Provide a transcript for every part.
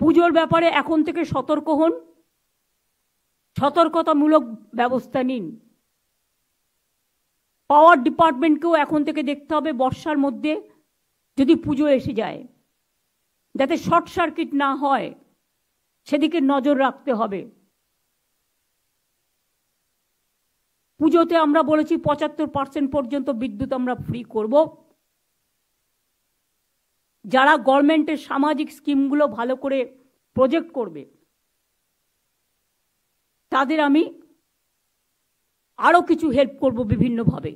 পুজোর ব্যাপারে এখন থেকে সতর্ক হন, সতর্কতামূলক ব্যবস্থা নিন। পাওয়ার ডিপার্টমেন্টকেও এখন থেকে দেখতে হবে বর্ষার মধ্যে যদি পুজো এসে যায় যাতে শর্ট সার্কিট না হয় সেদিকে নজর রাখতে হবে। পুজোতে আমরা বলেছি 75% পর্যন্ত বিদ্যুৎ আমরা ফ্রি করব। যারা গভর্নমেন্টের সামাজিক স্কিমগুলো ভালো করে প্রজেক্ট করবে তাদের আমি আরো কিছু হেল্প করব বিভিন্নভাবে।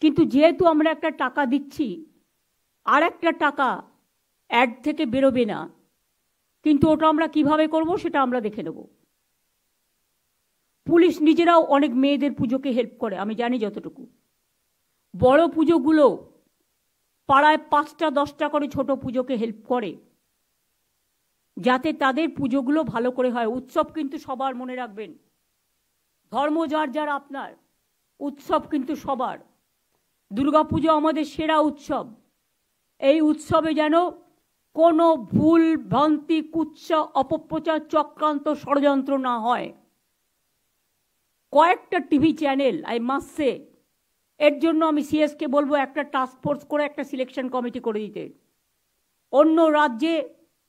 কিন্তু যেহেতু আমরা একটা টাকা দিচ্ছি আর একটা টাকা অ্যাড থেকে বেরোবে না, কিন্তু ওটা আমরা কিভাবে করব সেটা আমরা দেখে নেব। পুলিশ নিজেরাও অনেক মেয়েদের পুজোকে হেল্প করে, আমি জানি যতটুকু। বড় পুজোগুলো পাড়ায় 5টা 10টা করে ছোট পুজোকে হেল্প করে যাতে তাদের পুজোগুলো ভালো করে হয়। উৎসব কিন্তু সবার, মনে রাখবেন, ধর্ম যার যার আপনার, উৎসব কিন্তু সবার। দুর্গাপুজো আমাদের সেরা উৎসব। এই উৎসবে যেন কোনো ভুল ভ্রান্তি, কুৎসা, অপপ্রচার, চক্রান্ত, ষড়যন্ত্র না হয়। কয়েকটা TV channel, I must say, এর জন্য আমি সিএসকে বলবো একটা টাস্ক ফোর্স করে একটা সিলেকশন কমিটি করে দিতে। অন্য রাজ্যে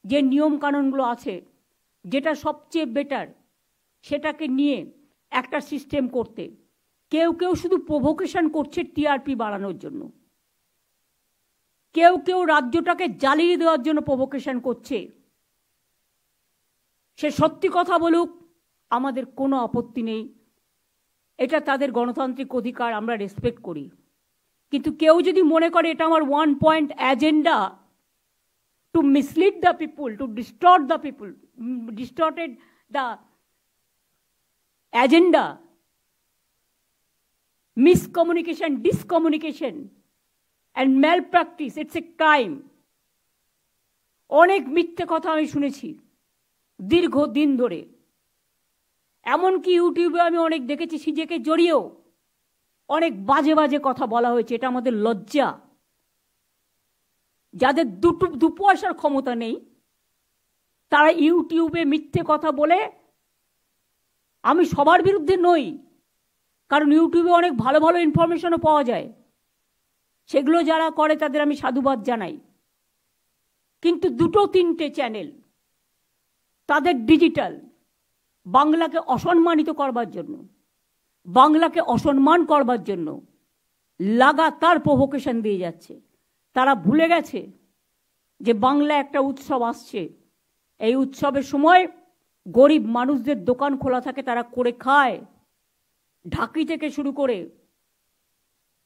যে নিয়ম কানুনগুলো আছে যেটা সবচেয়ে বেটার সেটাকে নিয়ে একটা সিস্টেম করতে। কেউ কেউ শুধু প্রভোকেশন করছে টিআরপি বাড়ানোর জন্য, কেউ কেউ রাজ্যটাকে জ্বালিয়ে দেওয়ার জন্য প্রভোকেশন করছে। সে সত্যি কথা বলুক, আমাদের কোনো আপত্তি নেই, এটা তাদের গণতান্ত্রিক অধিকার, আমরা রেসপেক্ট করি। কিন্তু কেউ যদি মনে করে এটা আমার 1 point agenda to mislead the people, to distort the people, distorted the agenda, miscommunication, discommunication and malpractice, it's a crime. অনেক মিথ্যে কথা আমি শুনেছি দীর্ঘদিন ধরে, এমনকি ইউটিউবে আমি অনেক দেখেছি সিজেকে জড়িয়েও অনেক বাজে বাজে কথা বলা হয়েছে। এটা আমাদের লজ্জা। যাদের দু পয়সার ক্ষমতা নেই তারা ইউটিউবে মিথ্যে কথা বলে, আমি সবার বিরুদ্ধে নই, কারণ ইউটিউবে অনেক ভালো ভালো ইনফরমেশনও পাওয়া যায়, সেগুলো যারা করে তাদের আমি সাধুবাদ জানাই। কিন্তু 2-3টে চ্যানেল তাদের ডিজিটাল বাংলাকে অসম্মানিত করবার জন্য, বাংলাকে অসম্মান করবার জন্য লাগাতার প্রভোকেশন দিয়ে যাচ্ছে। তারা ভুলে গেছে যে বাংলা একটা উৎসব আসছে। এই উৎসবের সময় গরিব মানুষদের দোকান খোলা থাকে, তারা করে খায়। ঢাকি থেকে শুরু করে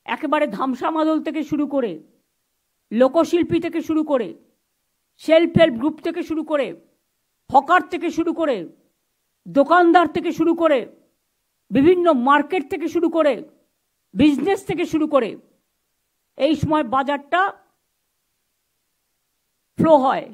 একেবারে ধামসা মাদল থেকে শুরু করে লোকশিল্পী থেকে শুরু করে সেলফ হেল্প গ্রুপ থেকে শুরু করে হকার থেকে শুরু করে দোকানদার থেকে শুরু করে বিভিন্ন মার্কেট থেকে শুরু করে বিজনেস থেকে শুরু করে এই সময় বাজারটা ফ্লো হয়।